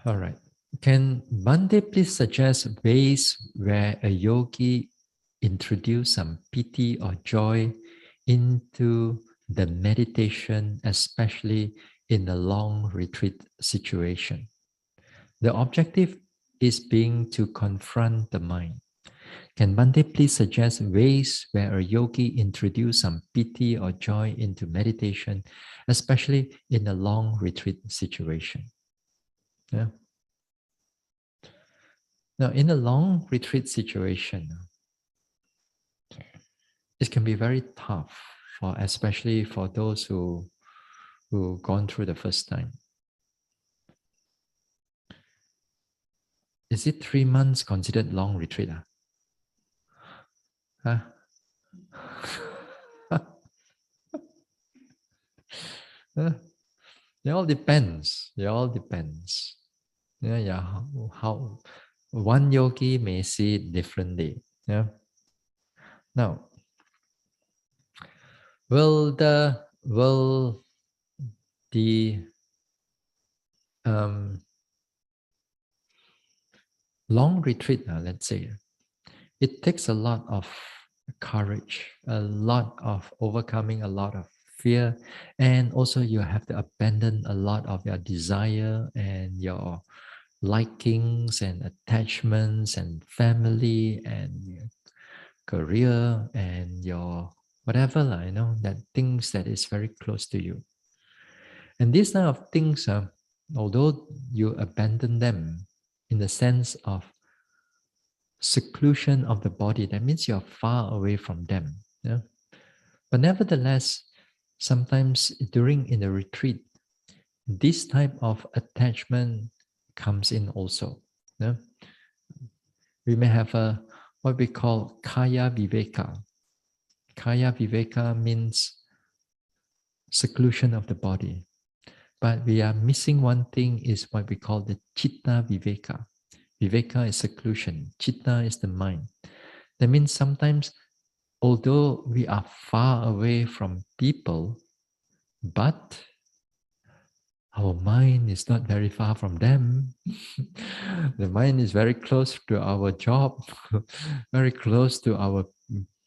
All right. Can Bande please suggest ways where a yogi introduce some pity or joy into the meditation, especially in a long retreat situation? The objective is being to confront the mind. Can Bande please suggest ways where a yogi introduce some pity or joy into meditation, especially in a long retreat situation? Yeah. Now, in a long retreat situation, it can be very tough for, especially for those who gone through the first time. Is it 3 months considered long retreat? Huh? It all depends. It all depends. Yeah. How one yogi may see it differently. Yeah. Now, will the long retreat, let's say, it takes a lot of courage, a lot of overcoming a lot of fear, and also you have to abandon a lot of your desire and your likings and attachments and family and your career and your whatever, that things that is very close to you. And these kind of things, although you abandon them in the sense of seclusion of the body, that means you're far away from them. Yeah? But nevertheless, sometimes during in a retreat, this type of attachment comes in also. Yeah? We may have a what we call kaya viveka. Kaya viveka means seclusion of the body. But we are missing one thing is what we call the chitta viveka. Viveka is seclusion. Chitta is the mind. That means sometimes, although we are far away from people, but our mind is not very far from them. The mind is very close to our job, very close to our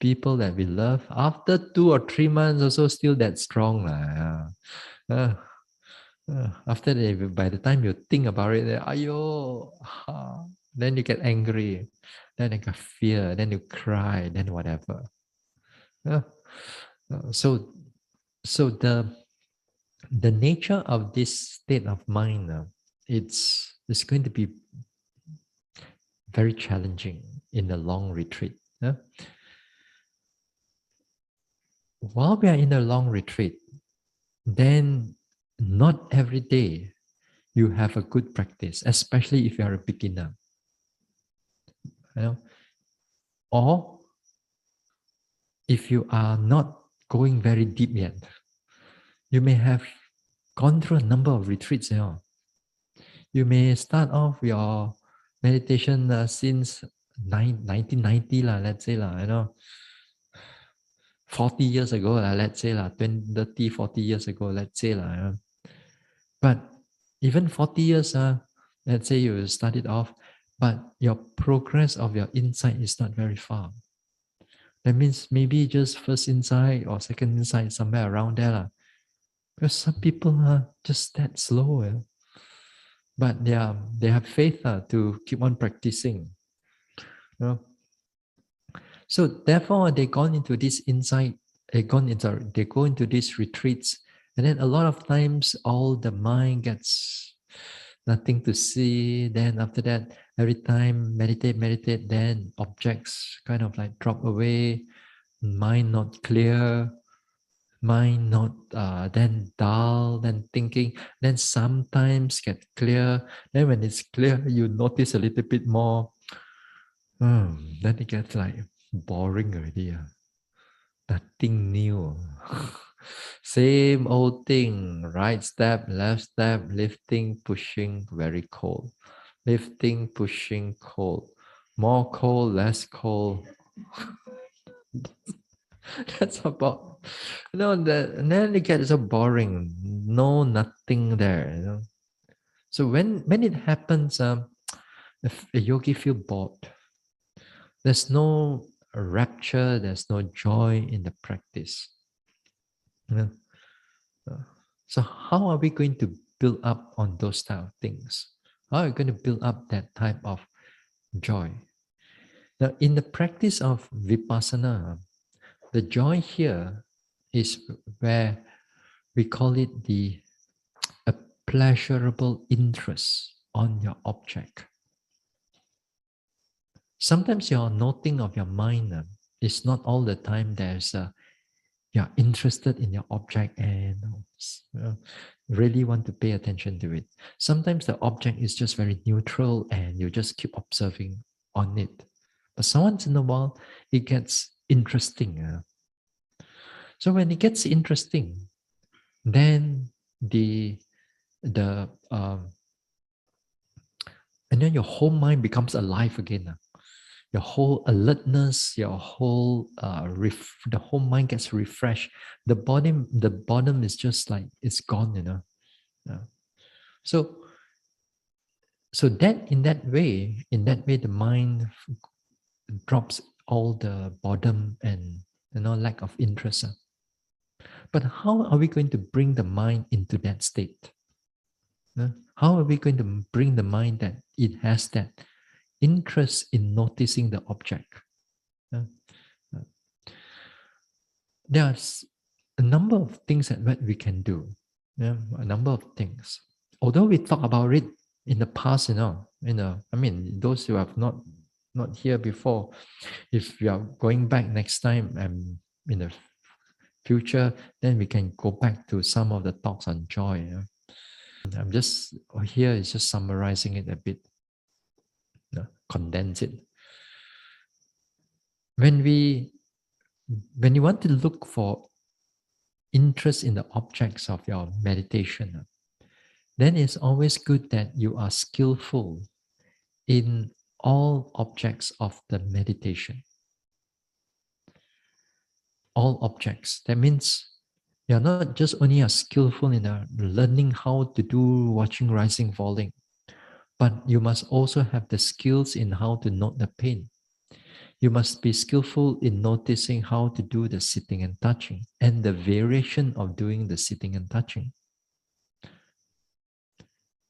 people that we love. After 2 or 3 months, also still that strong. After that, by the time you think about it, ayo, then you get angry, then you get fear, then you cry, then whatever. Uh, so, so the nature of this state of mind, it's going to be very challenging in a long retreat. While we are in a long retreat, then not every day you have a good practice, especially if you are a beginner. Or if you are not going very deep yet, you may have gone through a number of retreats. You may start off your meditation since 1990, let's say, 40 years ago, let's say, 20, 30, 40 years ago, let's say. But even 40 years, let's say you started off, but your progress of your insight is not very far. That means maybe just first insight or second insight, somewhere around there. Because some people are just that slow. But they have faith to keep on practicing. So therefore, they gone into this insight, they go into these retreats, and then a lot of times all the mind gets nothing to see. Then after that, every time meditate, then objects kind of like drop away, mind not clear, mind not then dull, then thinking, then sometimes get clear. Then when it's clear, you notice a little bit more. Then it gets like boring already. Nothing new. Same old thing. Right step, left step, lifting, pushing, very cold. Lifting, pushing, cold. More cold, less cold. That's about, and then it gets so boring. No, nothing there. So when it happens, if a yogi feel bored, there's no rapture, there's no joy in the practice. You know? Uh, So how are we going to build up on those type of things? How are we going to build up that type of joy? Now, in the practice of vipassana, the joy here is where we call it a pleasurable interest on your object. Sometimes your noting of your mind is not all the time there's a you're interested in your object and really want to pay attention to it. Sometimes the object is just very neutral and you just keep observing on it. But so once in a while, it gets interesting. So when it gets interesting, then the and then your whole mind becomes alive again. Your whole alertness, your whole the whole mind gets refreshed. The bottom is just like it's gone. Yeah. So so that in that way, the mind drops all the boredom and lack of interest. But how are we going to bring the mind into that state? How are we going to bring the mind that it has that interest in noticing the object? Uh, uh, There's a number of things that we can do. Yeah, a number of things. Although we talk about it in the past, I mean, those who have not here before, if we are going back next time and in the future, then we can go back to some of the talks on joy. I'm just here is just summarizing it a bit, condense it. When we when you want to look for interest in the objects of your meditation, then it's always good that you are skillful in all objects of the meditation. All objects. That means you're not just only a skillful in learning how to do watching rising falling, but you must also have the skills in how to note the pain. You must be skillful in noticing how to do the sitting and touching and the variation of doing the sitting and touching.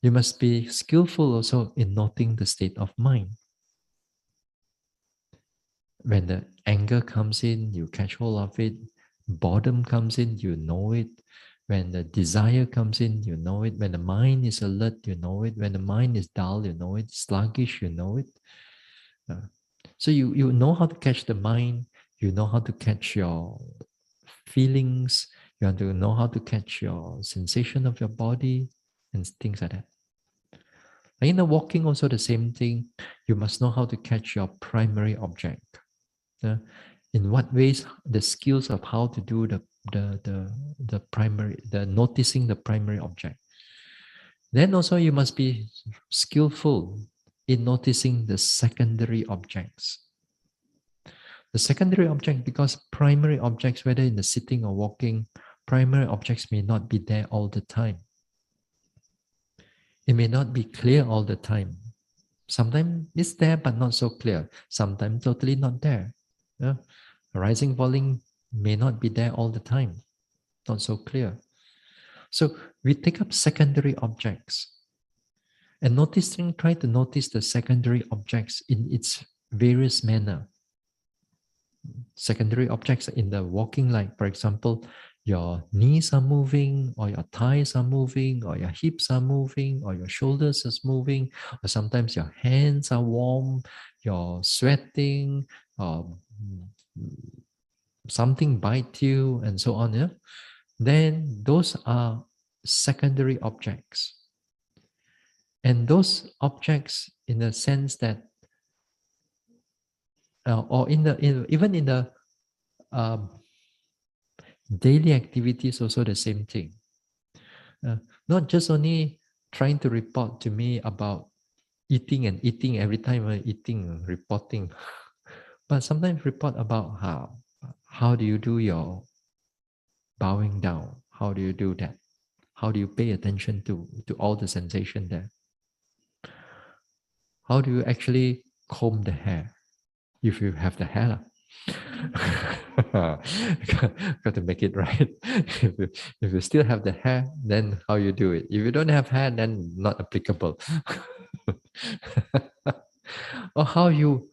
You must be skillful also in noting the state of mind. When the anger comes in, you catch hold of it. Boredom comes in, you know it. When the desire comes in, you know it. When the mind is alert, you know it. When the mind is dull, you know it. Sluggish, you know it. So you know how to catch the mind. You know how to catch your feelings. You have to know how to catch your sensation of your body and things like that. And in the walking, also the same thing. You must know how to catch your primary object. In what ways the skills of how to do the primary, the noticing the primary object. Then also you must be skillful in noticing the secondary objects. The secondary object, because primary objects, whether in the sitting or walking, primary objects may not be there all the time. It may not be clear all the time. Sometimes it's there but not so clear. Sometimes totally not there. Yeah? Rising, falling may not be there all the time, not so clear. So we take up secondary objects and try to notice the secondary objects in its various manner. Secondary objects in the walking, like for example, your knees are moving, or your thighs are moving, or your hips are moving, or your shoulders is moving, or sometimes your hands are warm, you're sweating, or something bite you, and so on. Yeah? Then those are secondary objects. And those objects, in the sense that, or even in the um, daily activities, also the same thing. Not just only trying to report to me about eating and eating every time eating, reporting, but sometimes report about how do you do your bowing down? How do you do that? How do you pay attention to all the sensation there? How do you actually comb the hair if you have the hair? Got to make it right. If you still have the hair, then how you do it? If you don't have hair, then not applicable. Or how you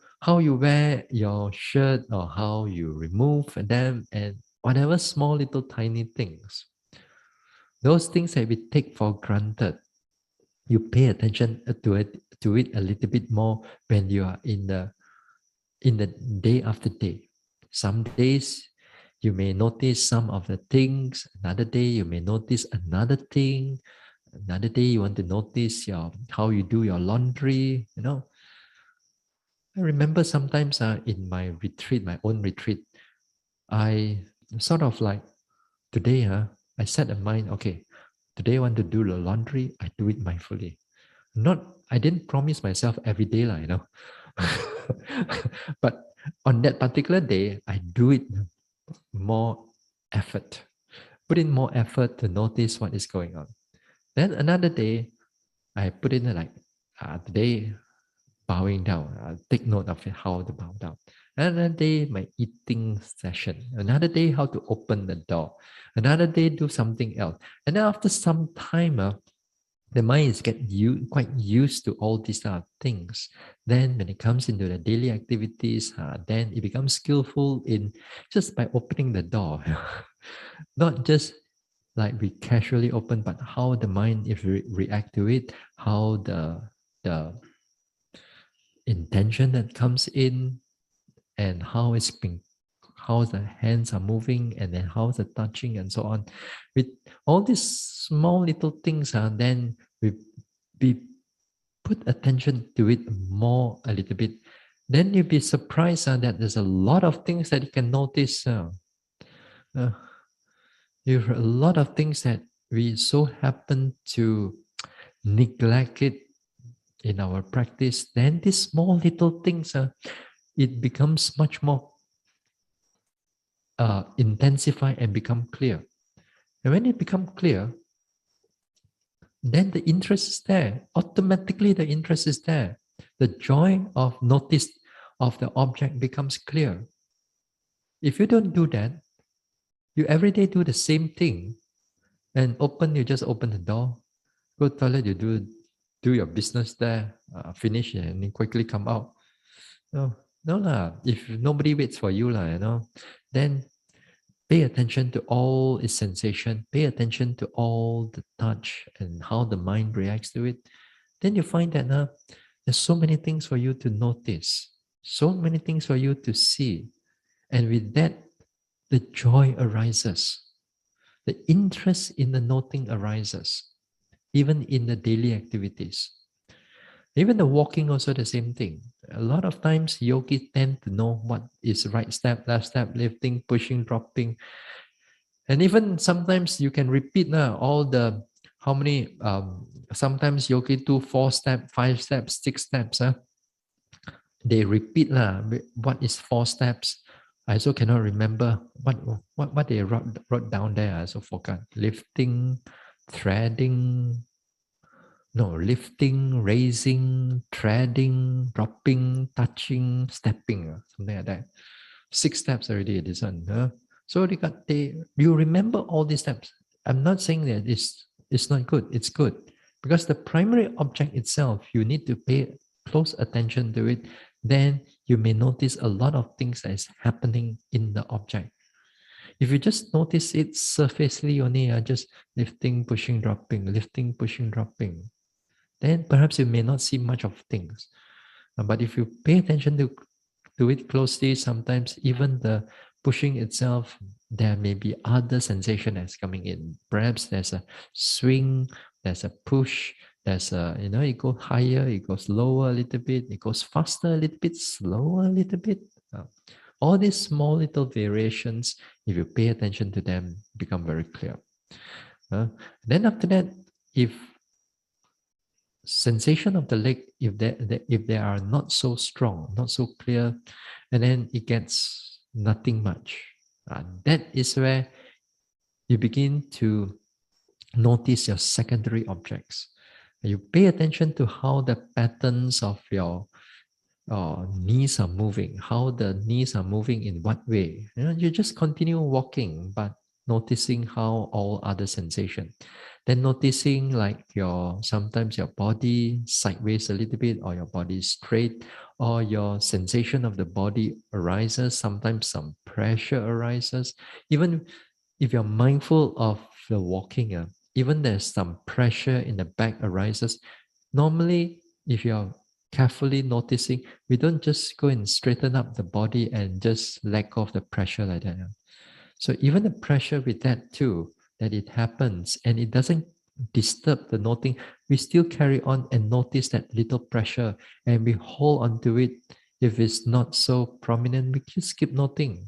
wear your shirt, or how you remove them, and whatever small little tiny things. Those things that we take for granted, you pay attention to it a little bit more when you are in the day after day. Some days you may notice some of the things, another day you may notice another thing, another day you want to notice how you do your laundry. I remember sometimes in my retreat, my own retreat, I sort of like today, I set a mind, okay, today I want to do the laundry, I do it mindfully. I didn't promise myself every day, but on that particular day, I do it more effort, put in more effort to notice what is going on. Then another day, I put in today bowing down. Take note of it, how to bow down. Another day, my eating session. Another day, how to open the door. Another day, do something else. And then after some time, the mind is quite used to all these things. Then when it comes into the daily activities, then it becomes skillful in just by opening the door. Not just like we casually open, but how the mind if react to it, how the intention that comes in, and how the hands are moving, and then how the touching and so on. With all these small little things, then we put attention to it more a little bit. Then you'll be surprised that there's a lot of things that you can notice. Uh, There are a lot of things that we so happen to neglect it in our practice. Then these small little things, it becomes much more intensify and become clear. And when it become clear, then the interest is there. Automatically, the interest is there. The joy of notice of the object becomes clear. If you don't do that, you every day do the same thing, and you just open the door, go to toilet, you do your business there, finish and then quickly come out. No, no lah. If nobody waits for you then pay attention to all its sensation, pay attention to all the touch and how the mind reacts to it. Then you find that there's so many things for you to notice, so many things for you to see. And with that, the joy arises. The interest in the noting arises, even in the daily activities. Even the walking, also the same thing. A lot of times, yogis tend to know what is right step, left step, lifting, pushing, dropping. And even sometimes you can repeat all the, how many, sometimes yogi do 4 steps, 5 steps, 6 steps. They repeat what is 4 steps. I also cannot remember what they wrote down there. I also forgot. Lifting, threading, no, lifting, raising, treading, dropping, touching, stepping, something like that. 6 steps already, this one. So you remember all these steps. I'm not saying that it's not good, it's good. Because the primary object itself, you need to pay close attention to it. Then you may notice a lot of things that is happening in the object. If you just notice it surfacely only, just lifting, pushing, dropping, then perhaps you may not see much of things. But if you pay attention to it closely, sometimes even the pushing itself, there may be other sensation that's coming in. Perhaps there's a swing, there's a push, there's it goes higher, it goes lower a little bit, it goes faster a little bit, slower a little bit. All these small little variations, if you pay attention to them, become very clear. Then after that, if sensation of the leg, if they are not so strong, not so clear, and then it gets nothing much, that is where you begin to notice your secondary objects. You pay attention to how the patterns of your knees are moving, how the knees are moving in what way. You just continue walking, but noticing how all other sensation. Then noticing like sometimes your body sideways a little bit, or your body straight, or your sensation of the body arises. Sometimes some pressure arises. Even if you're mindful of the walking, even there's some pressure in the back arises. Normally, if you're carefully noticing, we don't just go and straighten up the body and just let go of the pressure like that. So even the pressure with that too, that it happens and it doesn't disturb the noting, we still carry on and notice that little pressure and we hold on to it. If it's not so prominent, we just keep noting.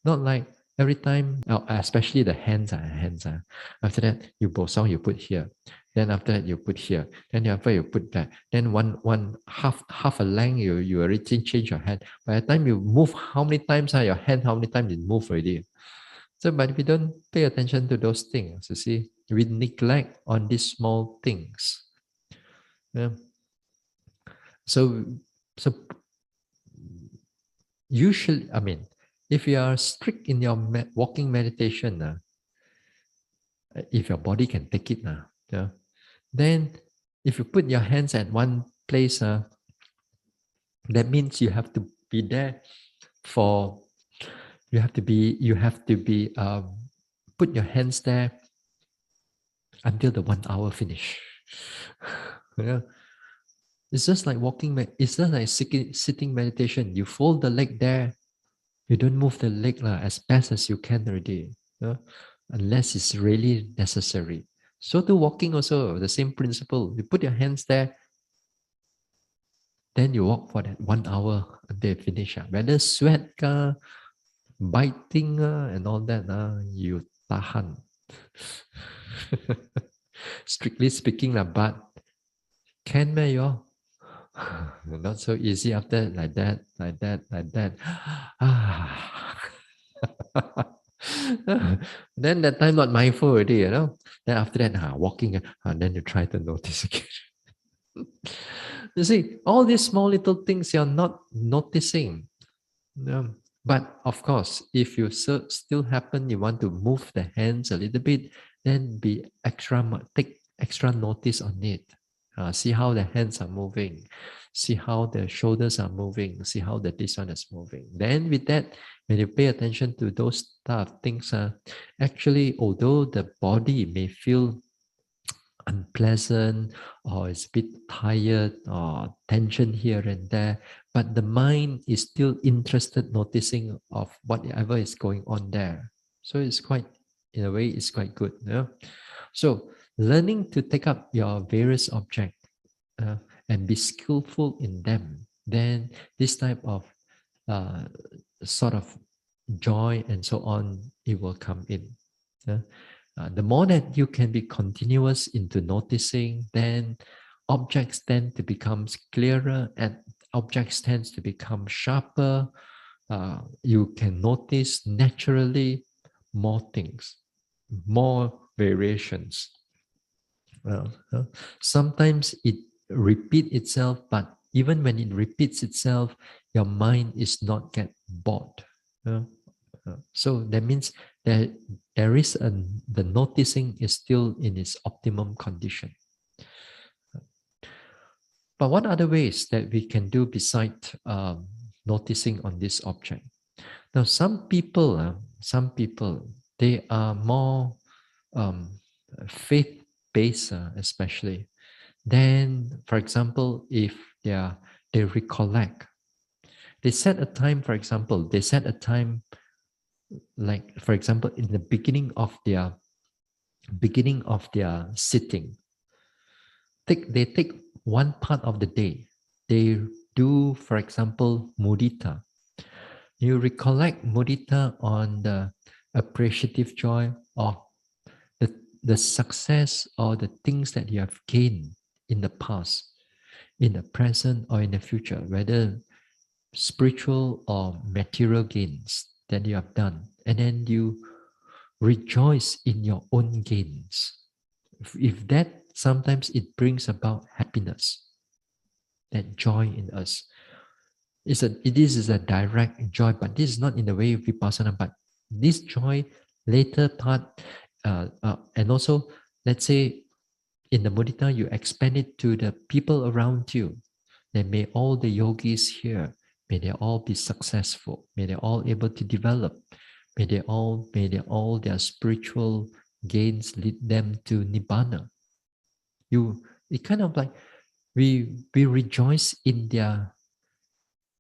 Not like every time, especially the hands. After that, you bosong, you put here. Then after that, you put here. Then after you put that. Then one half a length, you already change your hand. By the time you move, how many times are your hand? How many times it move already? So, but we don't pay attention to those things. You see, we neglect on these small things. Yeah. So, so usually, if you are strict in your walking meditation, if your body can take it, yeah, then if you put your hands at one place, that means you have to be there for, you have to be, put your hands there until the 1 hour finish. Yeah. It's just like it's just like sitting meditation. You fold the leg there, you don't move the leg as best as you can already, unless it's really necessary. So to walking also, the same principle. You put your hands there, then you walk for that 1 hour until you finish. Whether sweat, biting, and all that, you tahan. Strictly speaking, but can may you? Not so easy after like that. Then that time not mindful already. Then after that, walking, then you try to notice again. You see, all these small little things you're not noticing. But of course, if you still happen, you want to move the hands a little bit, then take extra notice on it. See how the hands are moving, see how the shoulders are moving, see how this one is moving. Then with that, when you pay attention to those stuff, things are actually, although the body may feel unpleasant or it's a bit tired or tension here and there, but the mind is still interested noticing of whatever is going on there. So it's quite, in a way, it's quite good. So learning to take up your various objects and be skillful in them, then this type of uh, sort of joy and so on, it will come in. The more that you can be continuous into noticing, then objects tend to become clearer and objects tend to become sharper. You can notice naturally more things, more variations. Sometimes it repeats itself, but even when it repeats itself, your mind is not get bored. So that means that the noticing is still in its optimum condition. But what other ways that we can do besides noticing on this object? Now, some people, they are more faith-based, especially. Then, for example, if they recollect, they set a time. For example, they set a time, like for example, in the beginning of their sitting. They take one part of the day. They do, for example, mudita. You recollect mudita on the appreciative joy or the success or the things that you have gained in the past, in the present, or in the future, whether spiritual or material gains that you have done. And then you rejoice in your own gains. If that sometimes it brings about happiness, that joy in us. This is a direct joy, but this is not in the way of vipassana, but this joy later part, and also let's say in the mudita, you expand it to the people around you. Then may all the yogis here, may they all be successful, may they all able to develop, may they all their spiritual gains lead them to nibbana. It kind of like we rejoice in their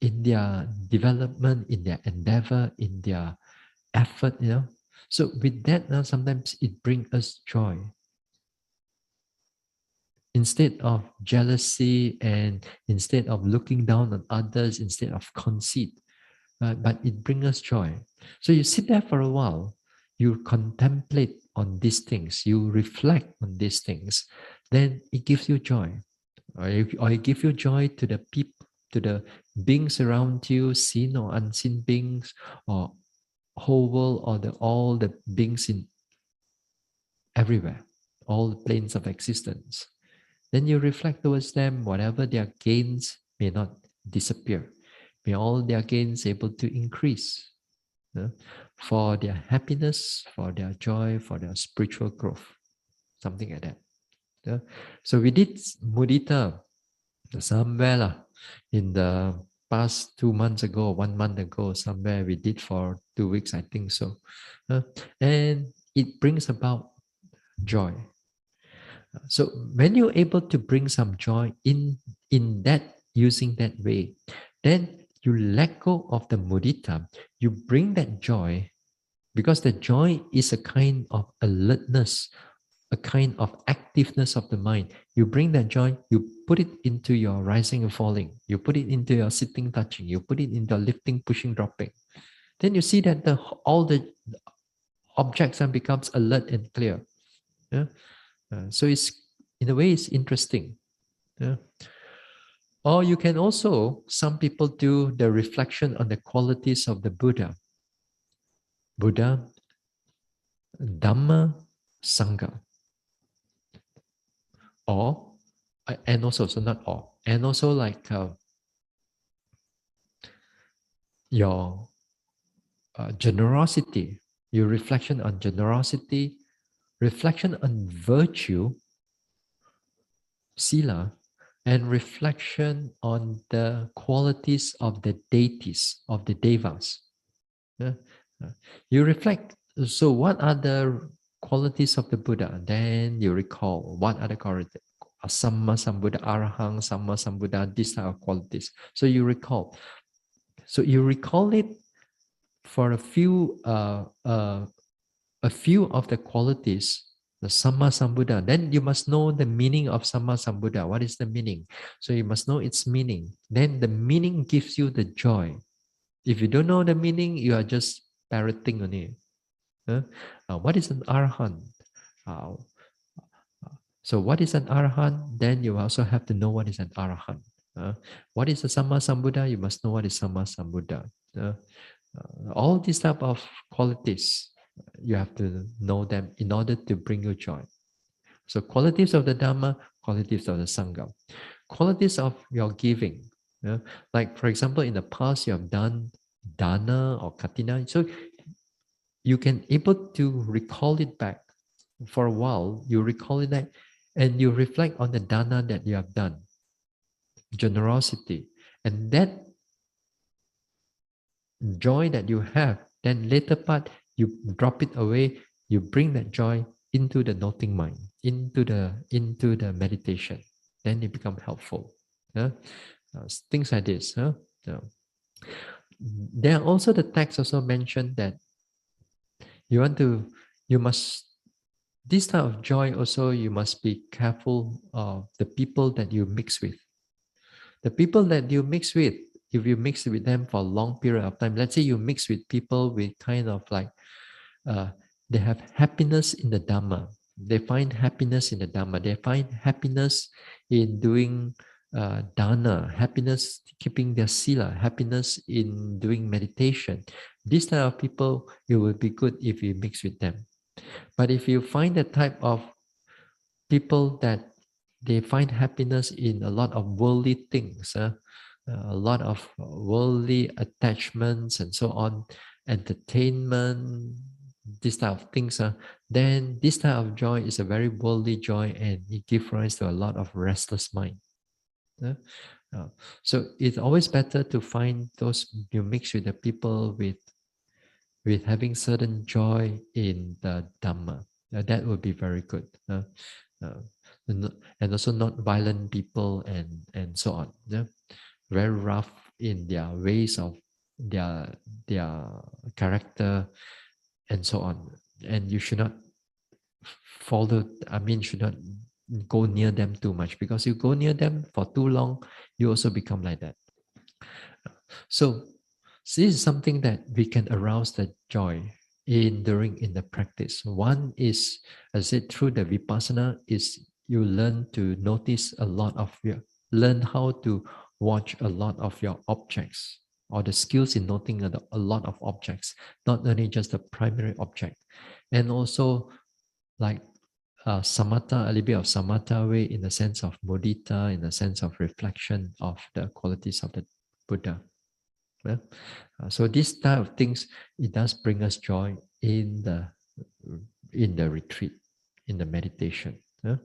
development, in their endeavor, in their effort, So with that, now sometimes it brings us joy. Instead of jealousy and instead of looking down on others, instead of conceit, but it brings us joy. So you sit there for a while, you contemplate on these things, you reflect on these things, then it gives you joy. Or it gives you joy to the people, to the beings around you, seen or unseen beings, or whole world, or all the beings in everywhere, all the planes of existence. Then you reflect towards them, whatever their gains may not disappear. May all their gains able to increase, for their happiness, for their joy, for their spiritual growth, something like that. So we did mudita somewhere lah, in the past 2 months ago, 1 month ago, somewhere we did for 2 weeks, I think so. And it brings about joy. So when you're able to bring some joy in that, using that way, then you let go of the mudita, you bring that joy, because the joy is a kind of alertness, a kind of activeness of the mind. You bring that joy, you put it into your rising and falling, you put it into your sitting, touching, you put it into lifting, pushing, dropping. Then you see that all the objects and becomes alert and clear. Yeah? So it's, in a way, it's interesting. Yeah? Or you can also, some people do the reflection on the qualities of the Buddha. Buddha, Dhamma, Sangha. Or, and also, so not all, and also like your generosity, your reflection on generosity, reflection on virtue, sila, and reflection on the qualities of the deities, of the devas. Yeah? You reflect, so what are the qualities of the Buddha? Then you recall what are the qualities. Samma Sambuddha, Arahang, Samma Sambuddha, these are qualities. So you recall. So you recall it for a few of the qualities, the Samma Sambuddha. Then you must know the meaning of Samma Sambuddha. What is the meaning? So you must know its meaning. Then the meaning gives you the joy. If you don't know the meaning, you are just parroting on it. What is an Arahant? Uh, so what is an Arahant? Then you also have to know what is an Arahant. What is a Samma Sambuddha? You must know what is Samma Sambuddha. All these type of qualities, you have to know them in order to bring you joy. So qualities of the Dhamma, qualities of the Sangha, qualities of your giving. Like for example, in the past you have done dana or katina, so you can able to recall it back for a while. You recall it back, and you reflect on the dana that you have done, generosity, and that joy that you have, then later part you drop it away, you bring that joy into the noting mind, into the meditation, then it become helpful. Things like this. There are also, the text also mentioned that you must, this type of joy also, you must be careful of the people that you mix with. The people that you mix with, if you mix with them for a long period of time, let's say you mix with people with kind of like, they have happiness in the Dhamma. They find happiness in the Dhamma. They find happiness in doing dana, happiness keeping their sila, happiness in doing meditation. These type of people, it will be good if you mix with them. But if you find the type of people that they find happiness in a lot of worldly things, a lot of worldly attachments and so on, entertainment, this type of things, then this type of joy is a very worldly joy and it gives rise to a lot of restless mind. uh. Uh, so it's always better to find those you mix with the people with having certain joy in the Dhamma. That would be very good. Uh, and also not violent people and so on. Yeah? Very rough in their ways of their character and so on. And you should not follow, I mean, should not go near them too much, because you go near them for too long, you also become like that. So this is something that we can arouse the joy in the practice. One is, as I said, through the vipassana, is you learn to notice a lot of your, learn how to watch a lot of your objects, or the skills in noting a lot of objects, not only just the primary object. And also like samatha, a little bit of samatha way, in the sense of mudita, in the sense of reflection of the qualities of the Buddha. Yeah? So these type of things, it does bring us joy in the retreat, in the meditation. Yeah?